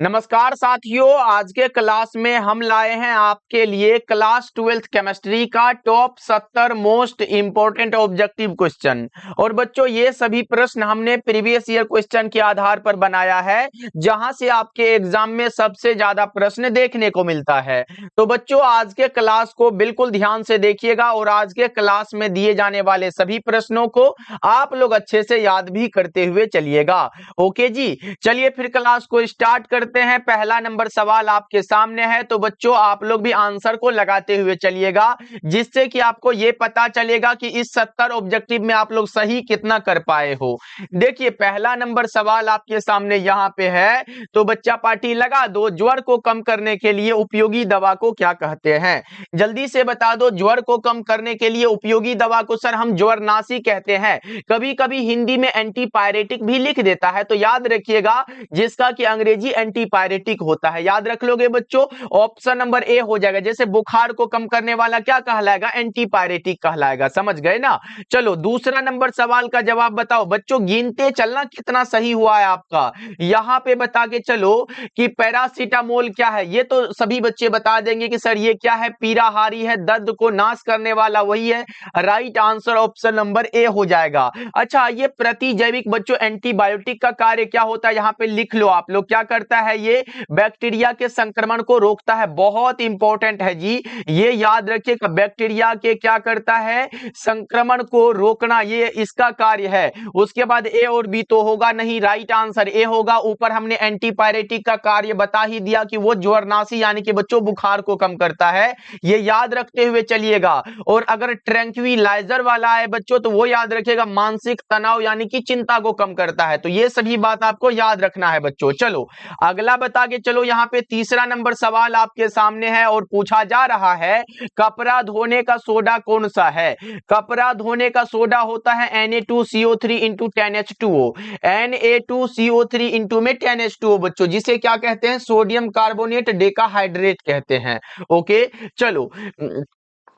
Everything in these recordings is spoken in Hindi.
नमस्कार साथियों, आज के क्लास में हम लाए हैं आपके लिए क्लास 12th केमिस्ट्री का top 70 most important objective question. और बच्चों, ये सभी प्रश्न हमने प्रीवियस ईयर क्वेश्चन के आधार पर बनाया है, जहां से आपके एग्जाम में सबसे ज्यादा प्रश्न देखने को मिलता है। तो बच्चों, आज के क्लास को बिल्कुल ध्यान से देखिएगा और आज के क्लास में दिए जाने वाले सभी प्रश्नों को आप लोग अच्छे से याद भी करते हुए चलिएगा। ओके जी, चलिए फिर क्लास को स्टार्ट करते हैं। पहला नंबर सवाल आपके सामने है, तो बच्चों आप लोग भी आंसर को लगाते हुए चलिएगा, जिससे कि आपको यह पता चलेगा कि इस 70 ऑब्जेक्टिव में आप लोग सही कितना कर पाए हो। देखिए, पहला नंबर सवाल आपके सामने यहां पे है, तो बच्चा पार्टी लगा दो। ज्वर को कम करने के लिए उपयोगी दवा को क्या कहते हैं? जल्दी से बता दो। ज्वर को कम करने के लिए उपयोगी दवा को सर हम ज्वरनाशी कहते हैं। कभी कभी हिंदी में एंटीपायरेटिक भी लिख देता है, तो याद रखिएगा जिसका कि अंग्रेजी एंटीपायरेटिक होता है। याद रख लोगे बच्चों, ऑप्शन नंबर ए हो जाएगा। जैसे बुखार को कम करने वाला क्या कहलाएगा? एंटीपायरेटिक कहलाएगा। समझ गए ना? चलो दूसरा नंबर सवाल का जवाब बताओ। बच्चों गिनते चलना कितना सही हुआ है आपका। यहां पे बता के चलो कि पैरासीटामोल क्या है। ये तो सभी बच्चे बता देंगे कि सर ये क्या है, पीराहारी है, दर्द को नाश करने वाला वही है। Right answer option number A हो जाएगा। अच्छा, ये प्रतिजैविक बच्चों एंटीबायोटिक का कार्य क्या होता है? यहां पे लिख लो आप लोग। क्या करता है ये? बैक्टीरिया के संक्रमण को रोकता है। बहुत इंपॉर्टेंट है जी, ये याद रखिए। बैक्टीरिया के क्या करता है? संक्रमण को रोकना, ये इसका कार्य है। उसके बाद ए और बी तो होगा नहीं, राइट आंसर ए होगा। ऊपर हमने एंटीपायरेटिक का कार्य बता ही दिया कि वो ज्वरनाशी यानी कि बच्चों बुखार को कम करता है। ये याद रखते हुए चलिएगा। और अगर ट्रैंक्विलाइजर वाला है बच्चों, तो वो याद रखिएगा मानसिक तनाव यानी कि चिंता को कम करता है। तो ये सभी बात आपको याद रखना है बच्चों। चलो अगला बता के चलो। यहाँ पे तीसरा नंबर सवाल आपके सामने है और पूछा जा रहा है, कपड़ा धोने का सोडा कौन सा है? कपड़ा धोने का सोडा होता है Na2CO3 into 10H2O। Na2CO3 into में 10H2O बच्चों, जिसे क्या कहते हैं? सोडियम कार्बोनेट डेकाहाइड्रेट कहते हैं। ओके चलो,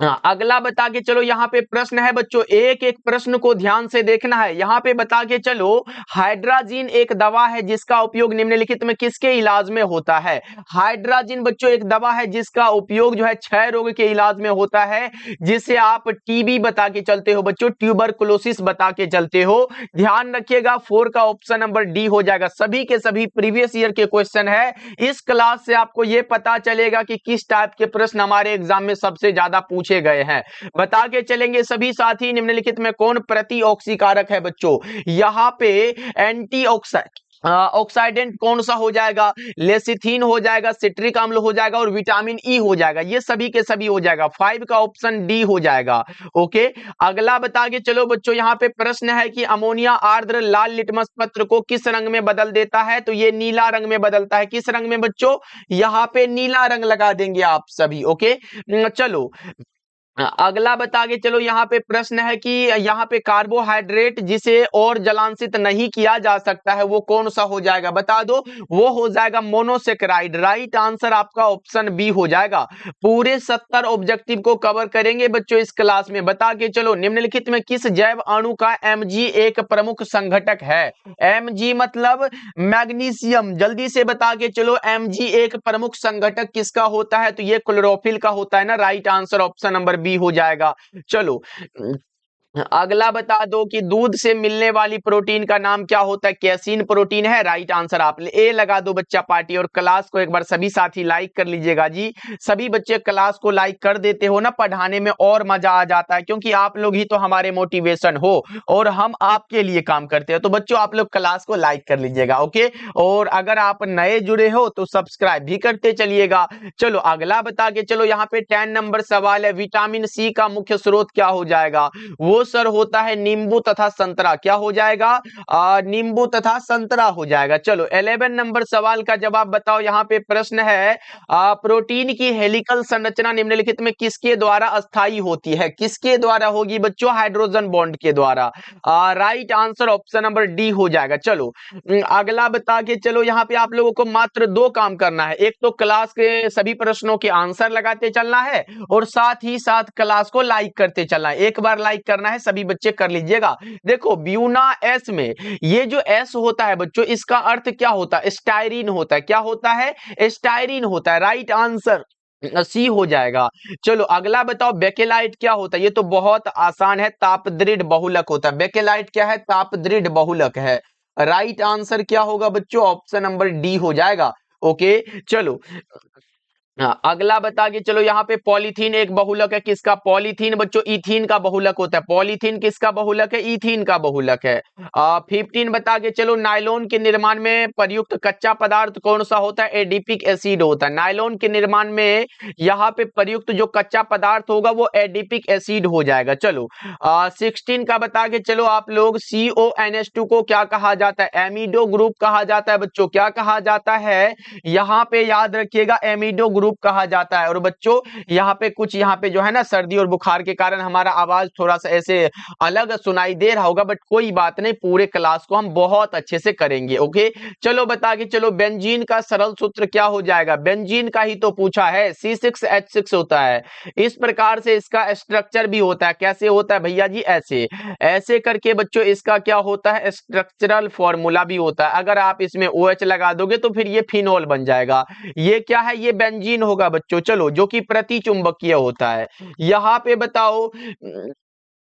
अगला बता के चलो। यहाँ पे प्रश्न है बच्चों, एक एक प्रश्न को ध्यान से देखना है। यहाँ पे बता के चलो, हाइड्राजीन एक दवा है जिसका उपयोग निम्नलिखित में किसके इलाज में होता है? हाइड्राजीन बच्चों एक दवा है जिसका उपयोग जो है क्षय रोग के इलाज में होता है, जिसे आप टीबी बता के चलते हो बच्चों, ट्यूबरकुलोसिस बता के चलते हो। ध्यान रखिएगा, 4 का ऑप्शन नंबर डी हो जाएगा। सभी के सभी प्रीवियस ईयर के क्वेश्चन है। इस क्लास से आपको यह पता चलेगा कि किस टाइप के प्रश्न हमारे एग्जाम में सबसे ज्यादा पूछे गए हैं। बता के चलेंगे सभी साथी, निम्नलिखित में कौन प्रतिऑक्सीकारक है बच्चों? यहां पे ऑक्सीडेंट कौन सा हो जाएगा? लेसिथिन हो जाएगा, सिट्रिक अम्ल हो जाएगा और विटामिन ई हो जाएगा। ये सभी के सभी हो जाएगा। 5 का ऑप्शन डी हो जाएगा। ओके, अगला बता के चलो बच्चों। यहाँ पे प्रश्न है कि अमोनिया आर्द्र लाल लिटमस पत्र को किस रंग में बदल देता है? तो ये नीला रंग में बदलता है। किस रंग में बच्चों? यहाँ पे नीला रंग लगा देंगे आप सभी। ओके चलो, अगला बता के चलो। यहाँ पे प्रश्न है कि यहाँ पे कार्बोहाइड्रेट जिसे और जलांशित नहीं किया जा सकता है, वो कौन सा हो जाएगा? बता दो। वो हो जाएगा मोनोसेकेराइड। राइट आंसर आपका ऑप्शन बी हो जाएगा। पूरे 70 ऑब्जेक्टिव को कवर करेंगे बच्चों इस क्लास में। बता के चलो, निम्नलिखित में किस जैव अणु का Mg एक प्रमुख संघटक है? Mg मतलब मैग्नीशियम। जल्दी से बता के चलो, Mg एक प्रमुख संघटक किसका होता है? तो ये क्लोरोफिल का होता है ना। Right answer option number B हो जाएगा। चलो अगला बता दो कि दूध से मिलने वाली प्रोटीन का नाम क्या होता है? कैसीन प्रोटीन है। राइट आंसर आप ए लगा दो बच्चा पार्टी। और क्लास को एक बार सभी साथी लाइक कर लीजिएगा जी। सभी बच्चे क्लास को लाइक कर देते हो ना, पढ़ाने में और मजा आ जाता है, क्योंकि आप लोग ही तो हमारे मोटिवेशन हो और हम आपके लिए काम करते हैं। तो बच्चों आप लोग क्लास को लाइक कर लीजिएगा। ओके, और अगर आप नए जुड़े हो तो सब्सक्राइब भी करते चलिएगा। चलो अगला बता के चलो। यहाँ पे 10 नंबर सवाल है, विटामिन सी का मुख्य स्रोत क्या हो जाएगा? वो सर होता है नींबू तथा संतरा। क्या हो जाएगा? नींबू तथा संतरा हो जाएगा। चलो 11 नंबर सवाल का जवाब बताओ। यहाँ पे प्रश्न है, प्रोटीन की हेलिकल संरचना निम्नलिखित में किसके द्वारा अस्थायी होती है? किसके द्वारा होगी बच्चों? हाइड्रोजन बॉन्ड के द्वारा। Right answer option number D हो जाएगा। चलो अगला बता के चलो। यहाँ पे आप लोगों को मात्र 2 काम करना है। एक तो क्लास के सभी प्रश्नों के आंसर लगाते चलना है और साथ ही साथ क्लास को लाइक करते चलना है। एक बार लाइक करना है है सभी बच्चे कर लीजिएगा। देखो ब्यूना एस में ये जो एस होता है बच्चों, इसका अर्थ क्या होता है? स्टायरीन होता है। क्या होता है? स्टायरीन होता है। राइट आंसर सी हो जाएगा। चलो अगला बताओ, बेकेलाइट क्या होता है? ये तो बहुत आसान है, तापदृढ़ बहुलक होता है। बेकेलाइट क्या है? तापदृढ़ बहुलक है। राइट आंसर क्या होगा बच्चों? ऑप्शन नंबर डी हो जाएगा। ओके चलो हाँ, अगला बता के चलो, यहाँ पे पॉलीथीन एक बहुलक है। किसका? पॉलीथीन बच्चों इथीन का बहुलक होता है। पॉलीथीन किसका बहुलक है? इथीन का बहुलक है। 15 बता के चलो, नायलॉन के निर्माण में प्रयुक्त कच्चा पदार्थ कौन सा होता है? एडिपिक एसिड होता है। नायलॉन के निर्माण में यहाँ पे प्रयुक्त जो कच्चा पदार्थ होगा वो एडिपिक एसिड हो जाएगा। चलो 16 का बता के चलो आप लोग, CONH2 को क्या कहा जाता है? एमिडो ग्रुप कहा जाता है बच्चों। क्या कहा जाता है? यहाँ पे याद रखिएगा, एमिडो ग्रुप कहा जाता है। और बच्चों यहाँ पे कुछ यहाँ पे जो है ना, सर्दी और बुखार के कारण हमारा आवाज थोड़ा सा ऐसे अलग सुनाई दे रहा होगा, बट कोई बात नहीं, पूरे क्लास को हम बहुत अच्छे से करेंगे। ओके चलो बता के चलो, बेंजीन का सरल सूत्र क्या हो जाएगा? बेंजीन का ही तो पूछा है, C6H6 होता है। इस प्रकार से इसका स्ट्रक्चर भी होता है। कैसे होता है भैया जी? ऐसे ऐसे करके बच्चों इसका क्या होता है? स्ट्रक्चरल फॉर्मूला भी होता है। अगर आप इसमें OH लगा दोगे तो फिर ये फिनोल बन जाएगा। ये क्या है? ये बेंजीन होगा बच्चों। चलो जो कि प्रतिचुंबकीय होता है। यहाँ पे बताओ,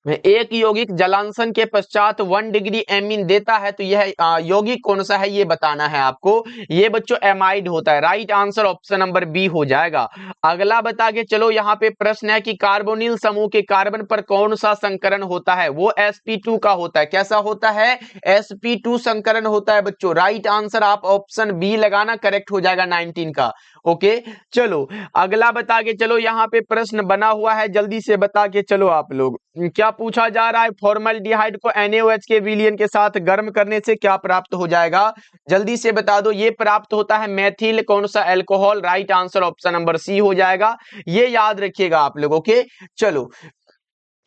एक यौगिक जलांशन के पश्चात 1 डिग्री एमीन देता है, तो यह यौगिक कौन सा है ये बताना है आपको। ये बच्चों एमाइड होता है। Right answer option number B हो जाएगा। अगला बता के चलो, यहाँ पे प्रश्न है कि कार्बोनिल समूह के कार्बन पर कौन सा संकरण होता है? वो sp2 का होता है। कैसा होता है? sp2 संकरण होता है बच्चों। राइट आंसर आप ऑप्शन बी लगाना, करेक्ट हो जाएगा 19 का। ओके चलो अगला बता के चलो, यहाँ पे प्रश्न बना हुआ है, जल्दी से बता के चलो आप लोग। क्या पूछा जा रहा है? फॉर्मल्डिहाइड को NaOH के विलयन के साथ गर्म करने से क्या प्राप्त हो जाएगा? जल्दी से बता दो। ये प्राप्त होता है मेथिल कौन सा alcohol. Right answer option number C हो जाएगा। ये याद रखिएगा आप लोग। ओके चलो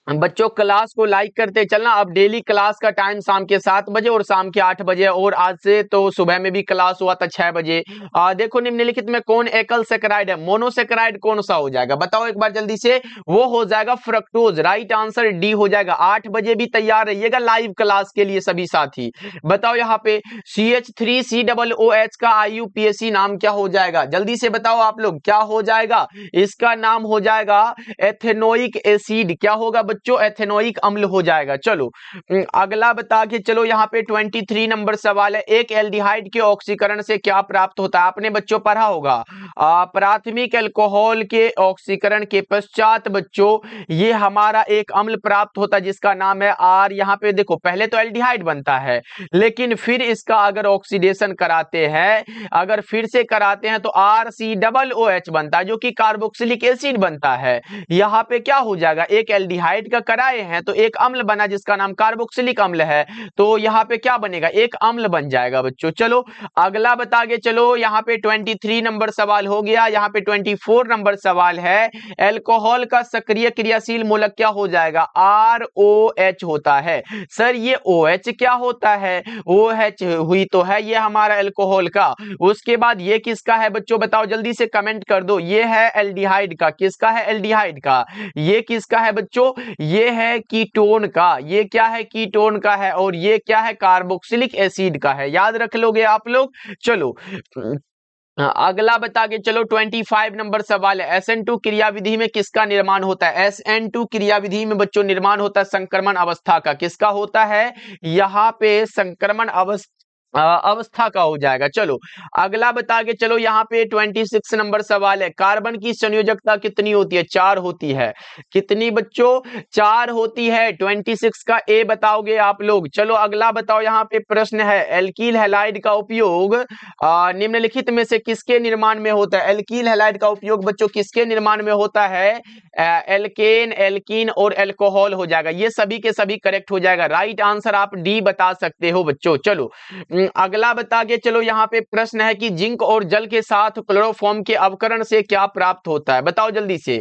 बच्चों क्लास को लाइक करते चलना। अब डेली क्लास का टाइम शाम के 7 बजे और शाम के 8 बजे, और आज से तो सुबह में भी क्लास हुआ था 6 बजे। देखो निम्नलिखित में कौन एकल सेकेराइड है? मोनोसेकेराइड कौन सा हो जाएगा? बताओ एक बार जल्दी से। वो हो जाएगा फ्रक्टोज। राइट आंसर डी हो जाएगा। 8 बजे भी तैयार रहिएगा लाइव क्लास के लिए सभी साथी। बताओ यहाँ पे CH3COOH का IUPAC नाम क्या हो जाएगा? जल्दी से बताओ आप लोग, क्या हो जाएगा? इसका नाम हो जाएगा एथेनोइक एसिड। क्या होगा बच्चों? एथेनोइक अम्ल हो जाएगा। चलो अगला बता के चलो, यहाँ पे 23 नंबर सवाल है, एक एल्डिहाइड के ऑक्सीकरण से क्या प्राप्त होता है? आपने बच्चों पढ़ा होगा, प्राथमिक अल्कोहल के ऑक्सीकरण के पश्चात बच्चों ये हमारा एक अम्ल प्राप्त होता है जिसका नाम है R। यहाँ पे देखो पहले तो एल्डिहाइड बनता है, लेकिन फिर इसका अगर ऑक्सीडेशन कराते हैं, अगर फिर से कराते हैं तो RCOOH बनता है, जो कि कार्बोक्सिलिक एसिड बनता है। यहाँ पे क्या हो जाएगा? एक एल्डिहाइड का कराए हैं तो एक अम्ल बना जिसका नाम कार्बोक्सिलिक अम्ल है, तो यहाँ पे क्या बनेगा? एक अम्ल बन जाएगा बच्चों। चलो अगला बता के चलो, यहाँ पे 23 नंबर सवाल हो गया। यहाँ पे 24 नंबर सवाल है, एल्कोहल का सक्रिय क्रियाशील मूलक क्या हो जाएगा? ROH होता है। सर ये OH क्या होता है? OH हुई तो है ये हमारा एल्कोहल का। उसके बाद ये किसका है बच्चों? बताओ जल्दी से कमेंट कर दो। ये है एल्डिहाइड का। किसका है? एल्डिहाइड का। ये किसका है बच्चों? ये है कीटोन का। ये क्या है? कीटोन का है। और ये क्या है? कार्बोक्सिलिक एसिड का है। याद रख लोगे आप लोग। चलो अगला बता के चलो, 25 नंबर सवाल है, SN2 क्रियाविधि में किसका निर्माण होता है? SN2 क्रियाविधि में बच्चों निर्माण होता है संक्रमण अवस्था का। किसका होता है? यहाँ पे संक्रमण अवस्था का हो जाएगा। चलो अगला बता के चलो, यहाँ पे 26 नंबर सवाल है, कार्बन की संयोजकता कितनी होती है? 4 होती है। कितनी बच्चों? 4 होती है। 26 का ए बताओगे आप लोग। चलो अगला बताओ, यहाँ पे प्रश्न है, एल्कील हैलाइड का उपयोग निम्नलिखित में से किसके निर्माण में होता है? एल्कील हैलाइड का उपयोग बच्चों किसके निर्माण में होता है? एल्केन, एल्कीन और एल्कोहल हो जाएगा। ये सभी के सभी करेक्ट हो जाएगा। राइट आंसर आप डी बता सकते हो बच्चों। चलो अगला बता के चलो यहाँ पे प्रश्न है कि जिंक और जल के साथ क्लोरोफॉर्म के अवकरण से क्या प्राप्त होता है, बताओ जल्दी से।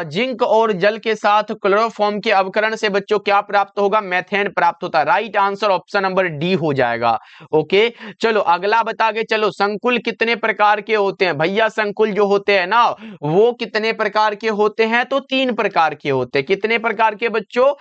जिंक और जल के साथ क्लोरोफॉर्म के अवकरण से बच्चों क्या प्राप्त होगा, मेथेन प्राप्त होता है। Right answer option number D हो जाएगा। ओके, चलो अगला बता के चलो, संकुल कितने प्रकार के होते हैं भैया? संकुल जो होते हैं ना वो कितने प्रकार के होते हैं? तो 3 प्रकार के होते हैं। कितने प्रकार के बच्चों?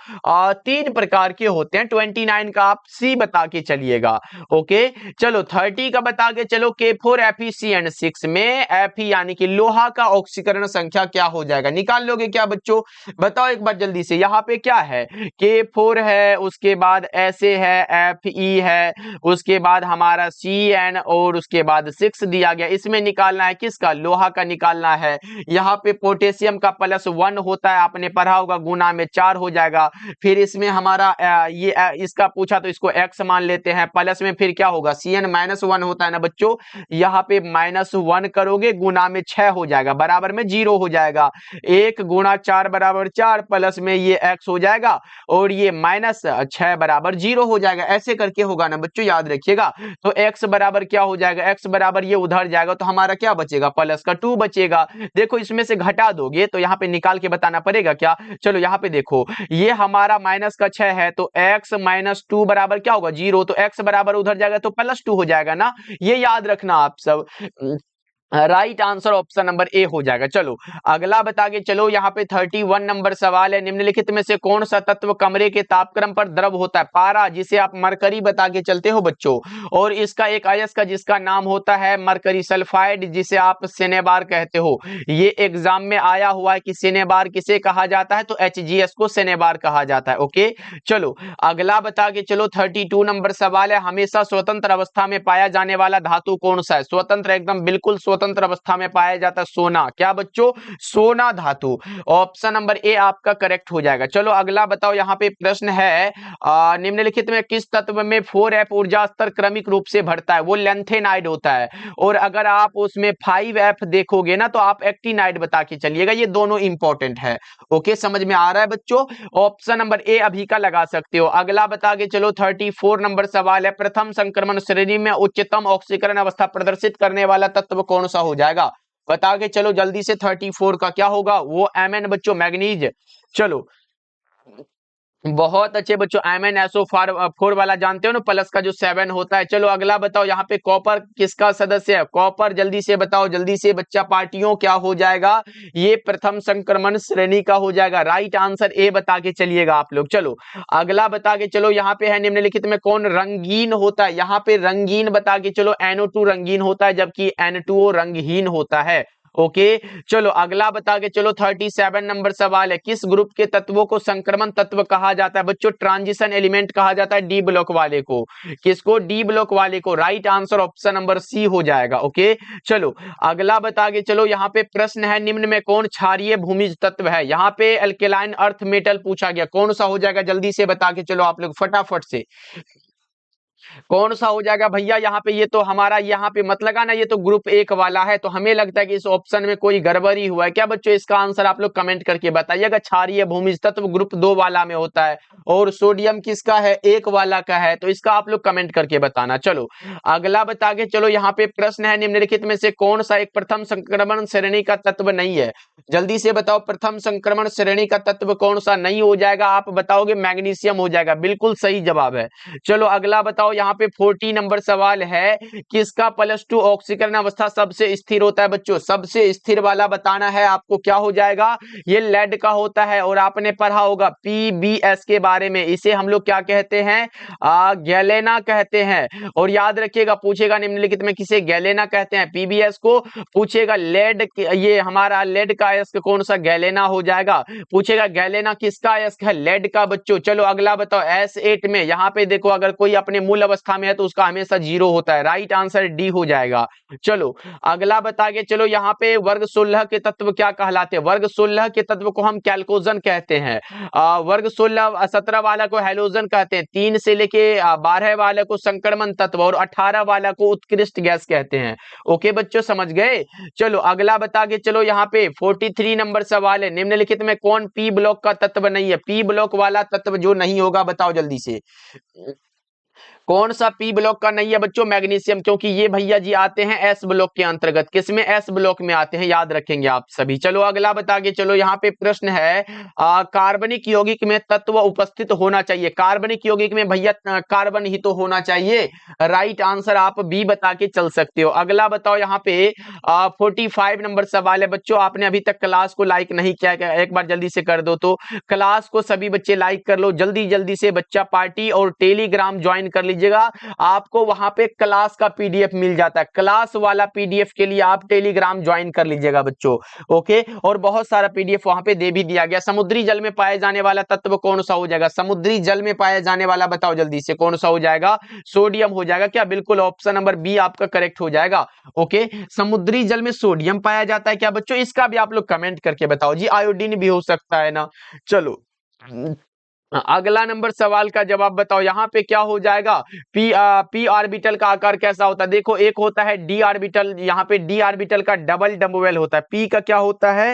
3 प्रकार के होते हैं। 29 का आप सी बता के चलिएगा। ओके, चलो 30 का बता के चलो, K4Fe6 में Fe यानी कि लोहा का ऑक्सीकरण संख्या क्या हो जाएगा? निकाल लोगे क्या बच्चों? बताओ एक बार जल्दी से। यहाँ पे क्या है, K4 है, उसके बाद ऐसे है, Fe है, उसके बाद हमारा Cn और उसके बाद 6 दिया गया। इसमें निकालना है किसका? लोहा का निकालना है। यहाँ पे पोटेशियम का +1 होता है, आपने पढ़ा होगा, गुना में 4 हो जाएगा। फिर इसमें हमारा इसका पूछा तो इसको x मान लेते हैं, प्लस में फिर क्या होगा, Cn -1 होता है ना बच्चों, यहाँ पे -1 करोगे, गुना में 6 हो जाएगा, बराबर में 0 हो जाएगा। 1 गुणा 4 बराबर 4, प्लस में ये x हो जाएगा और ये -6 बराबर 0 हो जाएगा। ऐसे करके होगा ना बच्चों, याद रखिएगा। तो x बराबर क्या हो जाएगा, x बराबर ये उधर जाएगा तो हमारा क्या बचेगा, प्लस का 2 बचेगा। देखो इसमें से घटा दोगे तो यहाँ पे निकाल के बताना पड़ेगा क्या? चलो यहाँ पे देखो, ये हमारा माइनस का 6 है तो x - 2 बराबर क्या होगा, 0। तो x बराबर उधर जाएगा तो +2 हो जाएगा ना, ये याद रखना आप सब। Right answer option number A हो जाएगा। चलो अगला बता के चलो, यहाँ पे 31 नंबर सवाल है, निम्नलिखित में से कौन सा तत्व कमरे के तापक्रम पर द्रव होता है? पारा, जिसे आप मरकरी बता के चलते हो बच्चों, और इसका एक अयस्क जिसका नाम होता है मरकरी सल्फाइड, जिसे आप सिनेबार कहते हो। ये एग्जाम में आया हुआ है कि सिनेबार किसे कहा जाता है, तो HGS को सिनेबार कहा जाता है। ओके, चलो अगला बता के चलो, 32 नंबर सवाल है, हमेशा स्वतंत्र अवस्था में पाया जाने वाला धातु कौन सा है? स्वतंत्र, एकदम बिल्कुल स्वतंत्र अवस्था में पाया जाता है सोना। क्या बच्चों? सोना धातु। ऑप्शन नंबर ए आपका करेक्ट हो जाएगा। चलो अगला बताओ, यहाँ पे प्रश्न है, निम्नलिखित में किस तत्व में 4F ऊर्जा स्तर क्रमिक रूप से बढ़ता है? वो लेंथेनाइड होता है। और अगर आप उसमें 5F देखोगे ना तो आप एक्टिनाइड बता के चलिएगा। ये दोनों इंपॉर्टेंट है। ओके, समझ में आ रहा है बच्चों? ऑप्शन नंबर ए अभी का लगा सकते हो। अगला बता के चलो, 34 नंबर सवाल है, प्रथम संक्रमण श्रेणी में उच्चतम ऑक्सीकरण अवस्था प्रदर्शित करने वाला तत्व कौन सा हो जाएगा? बता के चलो जल्दी से। 34 का क्या होगा? वो Mn बच्चों, मैग्नीज। चलो बहुत अच्छे बच्चों, MnSO4 वाला जानते हो ना, प्लस का जो 7 होता है। चलो अगला बताओ, यहाँ पे कॉपर किसका सदस्य है? कॉपर, जल्दी से बताओ, जल्दी से बच्चा पार्टियों, क्या हो जाएगा? ये प्रथम संक्रमण श्रेणी का हो जाएगा। राइट आंसर ए बता के चलिएगा आप लोग। चलो अगला बता के चलो, यहाँ पे है, निम्नलिखित में कौन रंगीन होता है? यहाँ पे रंगीन बता के चलो, NO2 रंगीन होता है, जबकि N2O रंगहीन होता है। ओके, चलो अगला बता के चलो, 37 नंबर सवाल है, किस ग्रुप के तत्वों को संक्रमण तत्व कहा जाता है? बच्चों ट्रांजिशन एलिमेंट कहा जाता है डी ब्लॉक वाले को। किसको? डी ब्लॉक वाले को। Right answer option number C हो जाएगा। ओके, चलो अगला बता के चलो, यहाँ पे प्रश्न है, निम्न में कौन क्षारीय भूमिज तत्व है? यहाँ पे अल्केलाइन अर्थ मेटल पूछा गया, कौन सा हो जाएगा? जल्दी से बता के चलो आप लोग फटाफट से, कौन सा हो जाएगा भैया? यहाँ पे ये तो हमारा, यहाँ पे मत लगाना, ये तो ग्रुप 1 वाला है, तो हमें लगता है कि इस ऑप्शन में कोई गड़बड़ी हुआ है क्या बच्चों? इसका आंसर आप लोग कमेंट करके बताइएगा। क्षारीय भूमिज तत्व ग्रुप 2 वाला में होता है, और सोडियम किसका है? 1 वाला का है, तो इसका आप लोग कमेंट करके बताना। चलो अगला बता के चलो, यहाँ पे प्रश्न है, निम्नलिखित में से कौन सा एक प्रथम संक्रमण श्रेणी का तत्व नहीं है? जल्दी से बताओ, प्रथम संक्रमण श्रेणी का तत्व कौन सा नहीं हो जाएगा? आप बताओगे मैग्नीशियम हो जाएगा, बिल्कुल सही जवाब है। चलो अगला बताओ, यहाँ पे 40 नंबर सवाल है, किसका +2 ऑक्सीकरण अवस्था सबसे स्थिर होता है? बच्चों सबसे स्थिर वाला बताना है आपको, क्या हो जाएगा? ये लेड का होता है, और आपने पढ़ा होगा PBS के बारे में, इसे हम लोग क्या कहते हैं? गैलेना कहते हैं। और याद रखिएगा, पूछेगा निम्नलिखित में किसे गैलेना कहते हैं? PBS को। पूछेगा लेड, ये हमारा लेड का अयस्क कौन सा? गैलेना हो जाएगा। पूछेगा गैलेना किसका अयस्क है? लेड का बच्चों। चलो अगला बताओ, S8 में, यहाँ पे देखो, अगर कोई अपने मूल अवस्था में है तो उसका हमेशा 0 होता है। राइट आंसर डी हो जाएगा। चलो अगला बता के चलो, यहाँ पे वर्ग 16 के तत्व क्या कहलाते हैं? वर्ग 16 के तत्व को हम कैल्कोजन कहते हैं। वर्ग 16 17 वाला को हैलोजन कहते हैं, 3 से लेके 12 वाले को संक्रमण तत्व, और 18 वाला को उत्कृष्ट गैस कहते हैं। ओके बच्चों, समझ गए? चलो अगला बता के चलो, यहाँ पे 43 नंबर सवाल है, निम्नलिखित में कौन पी ब्लॉक का तत्व नहीं है? पी ब्लॉक वाला तत्व जो नहीं होगा, बताओ जल्दी से। कौन सा पी ब्लॉक का नहीं है बच्चों? मैग्नीशियम, क्योंकि ये भैया जी आते हैं एस ब्लॉक के अंतर्गत। किसमें? एस ब्लॉक में आते हैं, याद रखेंगे आप सभी। चलो अगला बता के चलो, यहाँ पे प्रश्न है कार्बनिक यौगिक में तत्व उपस्थित होना चाहिए। कार्बनिक यौगिक में भैया कार्बन ही तो होना चाहिए। राइट आंसर आप बी बता के चल सकते हो। अगला बताओ, यहाँ पे 45 नंबर सवाल है बच्चों। आपने अभी तक क्लास को लाइक नहीं किया, एक बार जल्दी से कर दो। तो क्लास को सभी बच्चे लाइक कर लो, जल्दी जल्दी से बच्चा पार्टी और टेलीग्राम ज्वाइन कर लीजिएगा। आपको वहां पे क्लास का पीडीएफ मिल जाता है। क्लास वाला पीडीएफ के लिए आप टेलीग्राम ज्वाइन कर लीजिएगा बच्चों, ओके। और बहुत सारा पीडीएफ वहां पे दे भी दिया गया। समुद्री जल में पाए जाने वाला तत्व कौन सा हो जाएगा? समुद्री जल में पाया जाने वाला बताओ जल्दी से, कौन सा हो जाएगा? सोडियम हो जाएगा क्या? बिल्कुल, ऑप्शन नंबर बी आपका करेक्ट हो जाएगा, ओके। समुद्री जल में सोडियम पाया जाता है क्या बच्चों? इसका भी आप लोग कमेंट करके बताओ जी। आयोडीन भी हो सकता है ना। चलो अगला नंबर सवाल का जवाब बताओ। यहाँ पे क्या हो जाएगा? पी ऑर्बिटल का आकार कैसा होता है? देखो, एक होता है डी ऑर्बिटल, यहाँ पे डी ऑर्बिटल का डबल डम्बवेल होता है। पी का क्या होता है?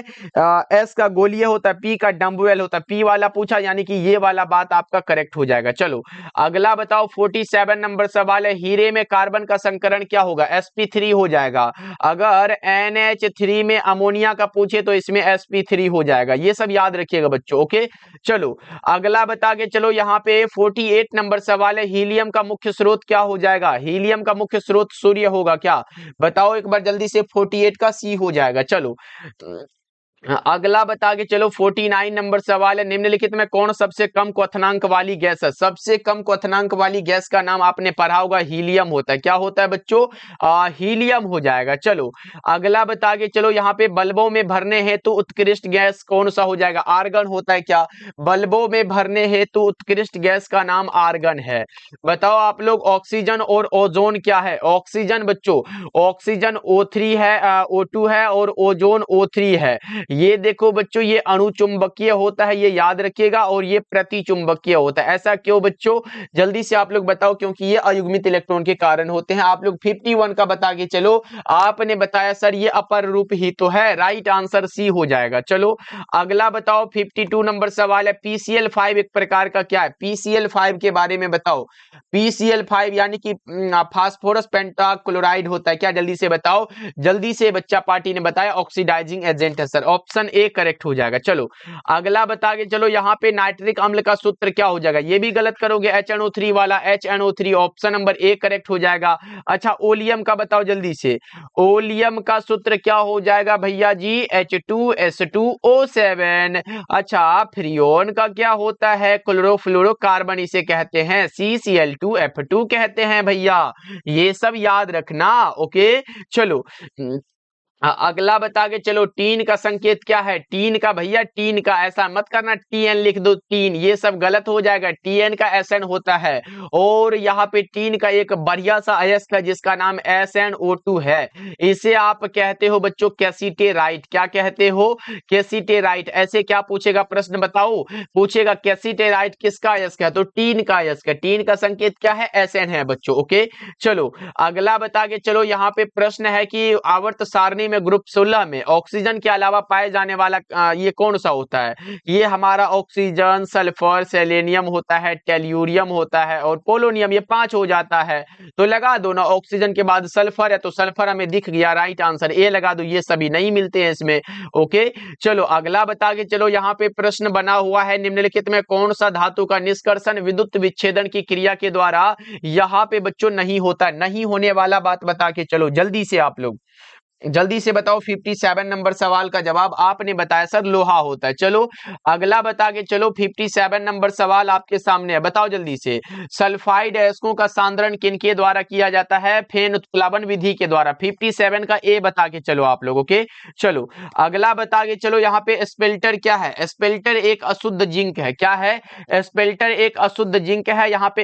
एस का गोलीय होता है, पी का डम्बवेल होता है। पी वाला पूछा, यानी कि ये वाला बात आपका करेक्ट हो जाएगा। चलो अगला बताओ, 47 नंबर सवाल है। हीरे में कार्बन का संकरण क्या होगा? sp3 हो जाएगा। अगर NH3 में अमोनिया का पूछे तो इसमें sp3 हो जाएगा। ये सब याद रखिएगा बच्चों, ओके। चलो अगला बता के चलो, यहाँ पे 48 नंबर सवाल है। हीलियम का मुख्य स्रोत क्या हो जाएगा? हीलियम का मुख्य स्रोत सूर्य होगा क्या? बताओ एक बार जल्दी से। 48 का सी हो जाएगा। चलो अगला बता के चलो, 49 नंबर सवाल है। निम्नलिखित में कौन सबसे कम क्वथनांक वाली गैस है? सबसे कम क्वथनांक वाली गैस का नाम आपने पढ़ा होगा, हीलियम होता है। क्या होता है बच्चों? हीलियम हो जाएगा। चलो अगला बता के चलो, यहाँ पे बल्बों में भरने हेतु उत्कृष्ट गैस कौन सा हो जाएगा? आर्गन होता है क्या? बल्बों में भरने हेतु उत्कृष्ट गैस का नाम आर्गन है। बताओ आप लोग, ऑक्सीजन और ओजोन क्या है? ऑक्सीजन बच्चों, ऑक्सीजन O3 है, O2 है, और ओजोन O3 है। ये देखो बच्चों, ये अणुचुंबकीय होता है, ये याद रखिएगा, और ये प्रतिचुंबकीय होता है। ऐसा क्यों बच्चों? जल्दी से आप लोग बताओ, क्योंकि ये अयुग्मित इलेक्ट्रॉन के कारण होते हैं। आप लोग 51 का बता के चलो। आपने बताया सर ये अपर रूप ही तो है, राइट आंसर सी हो जाएगा। चलो अगला बताओ, 52 नंबर सवाल है। PCl5 एक प्रकार का क्या है? PCl5 के बारे में बताओ। PCl5 यानी कि फास्फोरस पेंटाक्लोराइड होता है क्या? जल्दी से बताओ। जल्दी से बच्चा पार्टी ने बताया ऑक्सीडाइजिंग एजेंट है सर, ऑप्शन ए करेक्ट हो जाएगा। चलो अगला बता के चलो, यहाँ पे नाइट्रिक अम्ल का सूत्र क्या हो जाएगा? ये भी गलत करोगे, HNO3 वाला, HNO3 option number A correct हो जाएगा। अच्छा ओलियम का बताओ जल्दी से। ओलियम का सूत्र क्या हो जाएगा भैया जी? H2S2O7। अच्छा फ्रियोन का क्या होता है? क्लोरोफ्लोरोकार्बन इसे कहते हैं, CCl2F2 कहते हैं भैया। ये सब याद रखना, ओके। चलो अगला बता के चलो, टीन का संकेत क्या है? टीन का भैया, टीन का ऐसा मत करना TN लिख दो, टीन, ये सब गलत हो जाएगा। TN का SN होता है। और यहाँ पे टीन का एक बढ़िया सा अयस्क है जिसका नाम SnO2 है। इसे आप कहते हो बच्चों कैसीटेराइट। क्या कहते हो? कैसीटेराइट। ऐसे क्या पूछेगा प्रश्न बताओ? पूछेगा कैसीटेराइट किसका अयस्क है? तो टीन का अयस्क है। टीन का संकेत क्या है? SN है बच्चों, ओके। चलो अगला बता के चलो, यहाँ पे प्रश्न है कि आवर्त सारणी में ग्रुप 16 में ऑक्सीजन के अलावा पाए जाने वाला ये कौन सा होता है? ये हमारा ऑक्सीजन, सल्फर, सेलेनियम होता है, टेल्यूरियम होता है, और पोलोनियम। ये 5 हो जाता है। तो लगा दो ना, ऑक्सीजन के बाद सल्फर है तो सल्फर हमें दिख गया, राइट आंसर ए लगा दो। ये सभी नहीं मिलते हैं इसमें, ओके। चलो अगला बता के चलो, यहाँ पे प्रश्न बना हुआ है। निम्नलिखित में कौन सा धातु का निष्कर्षण विद्युत विच्छेदन की क्रिया के द्वारा यहाँ पे बच्चों नहीं होता? नहीं होने वाला बात बता के चलो जल्दी से आप लोग, जल्दी से बताओ। 57 नंबर सवाल का जवाब आपने बताया सर लोहा होता है। चलो अगला बता के चलो, 57 नंबर सवाल आपके सामने है, बताओ जल्दी से। सल्फाइड अयस्कों का सांद्रण किनके द्वारा किया जाता है? फेन उत्प्लावन विधि के द्वारा। 57 का ए बता के चलो आप लोग, ओके। चलो अगला बता के चलो, यहाँ पे स्पेल्टर क्या है? स्पेल्टर एक अशुद्ध जिंक है। क्या है? स्पेल्टर एक अशुद्ध जिंक है। यहाँ पे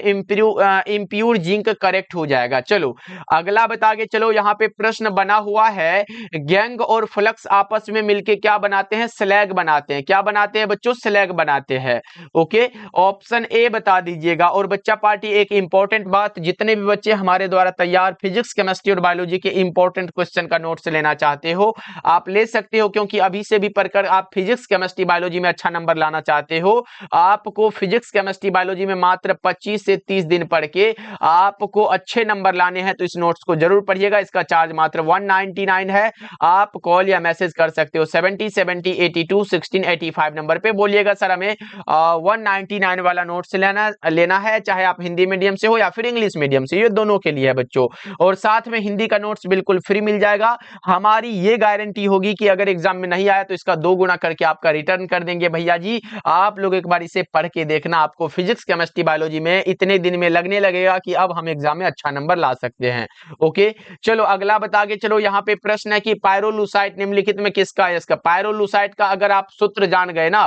इम्प्यूर जिंक करेक्ट हो जाएगा। चलो अगला बता के चलो, यहाँ पे प्रश्न बना हुआ है है गैंग और फ्लक्स आपस में मिलके क्या बनाते हैं, स्लैग बनाते हैं। क्या बनाते हैं बच्चों, स्लैग बनाते हैं। ओके, ऑप्शन ए बता दीजिएगा। और बच्चा पार्टी एक इंपॉर्टेंट बात, जितने भी बच्चे हमारे द्वारा तैयार फिजिक्स केमिस्ट्री और बायोलॉजी के इंपॉर्टेंट क्वेश्चन का नोट्स लेना चाहते हो आप ले सकते हो, क्योंकि अभी से भी पढ़कर आप फिजिक्स केमिस्ट्री बायोलॉजी में अच्छा नंबर लाना चाहते हो। आपको फिजिक्स केमिस्ट्री बायोलॉजी में मात्र 25 से 30 दिन पढ़ के आपको अच्छे नंबर लाने हैं, तो इस नोट्स को जरूर पढ़िएगा। इसका चार्ज मात्र 199 है। आप कॉल या मैसेज कर सकते हो 70 70 82 16 85 नंबर पे। बोलिएगा सर हमें 199 वाला नोट्स लेना है, चाहे आप हिंदी मीडियम से हो या फिर इंग्लिश मीडियम से, ये दोनों के लिए है बच्चों। और साथ में हिंदी का नोट्स बिल्कुल फ्री मिल जाएगा। हमारी ये गारंटी होगी कि अगर एग्जाम में नहीं आया तो इसका 2 गुना करके आपका रिटर्न कर देंगे भैया जी। आप लोग एक बार इसे पढ़ के देखना, आपको फिजिक्स केमिस्ट्री बायोलॉजी में इतने दिन में लगने लगेगा कि अब हम एग्जाम में अच्छा नंबर ला सकते हैं। ओके, चलो अगला बता के चलो। यहाँ पे प्रश्न है कि पायरोलुसाइट निम्नलिखित में किसका है। इसका पायरोलुसाइट का अगर आप सूत्र जान गए ना,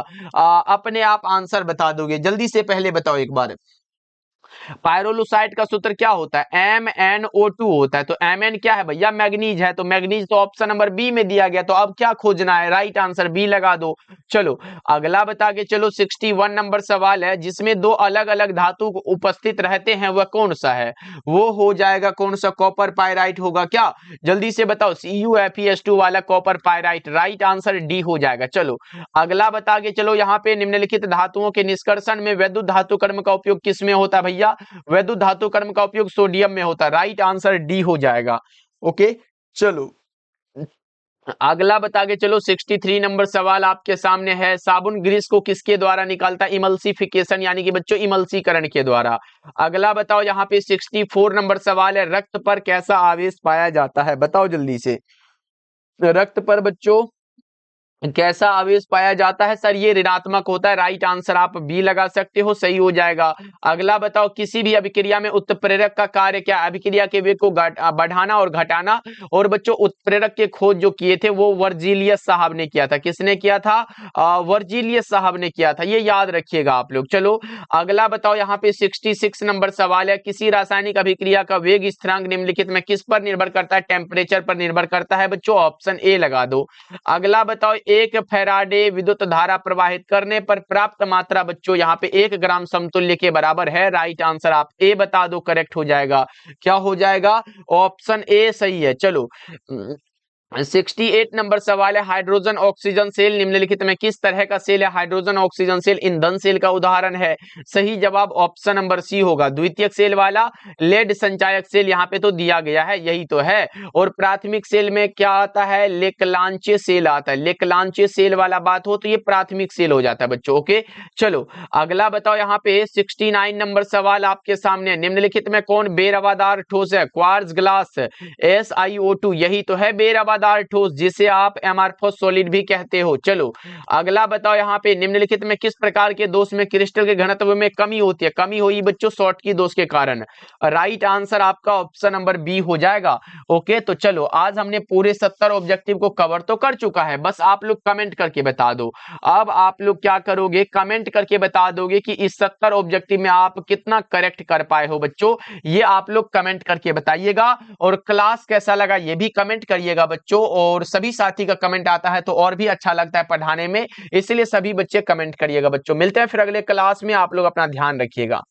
अपने आप आंसर बता दोगे। जल्दी से पहले बताओ एक बार, पायरोलुसाइट का सूत्र क्या होता है, MnO2 होता है। तो Mn क्या है भैया, मैग्नीज है। तो मैग्नीज तो ऑप्शन नंबर बी में दिया गया, तो अब क्या खोजना है, राइट आंसर बी लगा दो। चलो अगला बता के चलो। 61 नंबर सवाल है, जिसमें 2 अलग अलग धातु उपस्थित रहते हैं, वह कौन सा है। वो हो जाएगा कौन सा, कॉपर पायराइट होगा क्या, जल्दी से बताओ। CuFeS2 वाला copper pyrite, right answer D हो जाएगा। चलो अगला बता के चलो। यहाँ पे निम्नलिखित धातुओं के निष्कर्षण में वैद्युत धातु कर्म का उपयोग किस में होता है भैया, वैद्युत धातु कर्म का उपयोग सोडियम में होता है, राइट आंसर डी हो जाएगा। ओके, चलो अगला बता के चलो। 63 नंबर सवाल आपके सामने है, साबुन ग्रीस को किसके द्वारा निकालता है, इमल्सिफिकेशन यानी कि बच्चों इमल्सीकरण के द्वारा। अगला बताओ यहाँ पे 64 नंबर सवाल है, रक्त पर कैसा आवेश पाया जाता है, बताओ जल्दी से। रक्त पर बच्चों कैसा आवेश पाया जाता है, सर ये ऋणात्मक होता है, राइट आंसर आप बी लगा सकते हो, सही हो जाएगा। अगला बताओ, किसी भी अभिक्रिया में उत्प्रेरक का कार्य क्या, अभिक्रिया के वेग को बढ़ाना और घटाना। और बच्चों उत्प्रेरक के खोज जो किए थे वो वर्जिलियस साहब ने किया था। किसने किया था, वर्जिलियस साहब ने किया था, ये याद रखिएगा आप लोग। चलो अगला बताओ, यहाँ पे 66 नंबर सवाल है, किसी रासायनिक अभिक्रिया का वेग स्थिरांक निम्नलिखित में किस पर निर्भर करता है, टेम्परेचर पर निर्भर करता है बच्चों, ऑप्शन ए लगा दो। अगला बताओ, एक फैराडे विद्युत धारा प्रवाहित करने पर प्राप्त मात्रा बच्चों यहाँ पे 1 ग्राम समतुल्य के बराबर है, राइट आंसर आप ए बता दो, करेक्ट हो जाएगा। क्या हो जाएगा, ऑप्शन ए सही है। चलो 68 नंबर सवाल है, हाइड्रोजन ऑक्सीजन सेल निम्नलिखित में किस तरह का सेल है, हाइड्रोजन ऑक्सीजन सेल ईंधन सेल का उदाहरण है। सही जवाब ऑप्शन नंबर सी होगा, द्वितीयक सेल वाला लेड संचायक सेल यहाँ पे तो दिया गया है, यही तो है। और प्राथमिक सेल में क्या आता है, लेक्लांचे सेल आता है, लेक्लांचे सेल वाला बात हो तो ये प्राथमिक सेल हो जाता है बच्चों। ओके, चलो अगला बताओ, यहाँ पे 69 नंबर सवाल आपके सामने, निम्नलिखित में कौन बेरवादार ठोस है, क्वार्ट्ज ग्लास, SiO2 यही तो है बेरवादार ठोस, जिसे आप एमार्फोस सॉलिड भी कहते हो। चलो अगला बताओ, यहाँ पे निम्नलिखित में किस प्रकार के दोष में क्रिस्टल के घनत्व में कमी होती है, कमी हुई बच्चों शॉर्टकी दोष के कारण, राइट आंसर आपका ऑप्शन नंबर बी हो जाएगा। ओके, तो चलो आज हमने पूरे 70 ऑब्जेक्टिव को कवर तो कर चुका है, बस आप लोग कमेंट करके बता दो। अब आप लोग क्या करोगे, कमेंट करके बता दोगे कि इस 70 ऑब्जेक्टिव में आप कितना करेक्ट कर पाए हो बच्चों, ये आप लोग कमेंट करके बताइएगा। और क्लास कैसा लगा ये भी कमेंट करिएगा बच्चों, और सभी साथी का कमेंट आता है तो और भी अच्छा लगता है पढ़ाने में, इसलिए सभी बच्चे कमेंट करिएगा बच्चों। मिलते हैं फिर अगले क्लास में, आप लोग अपना ध्यान रखिएगा।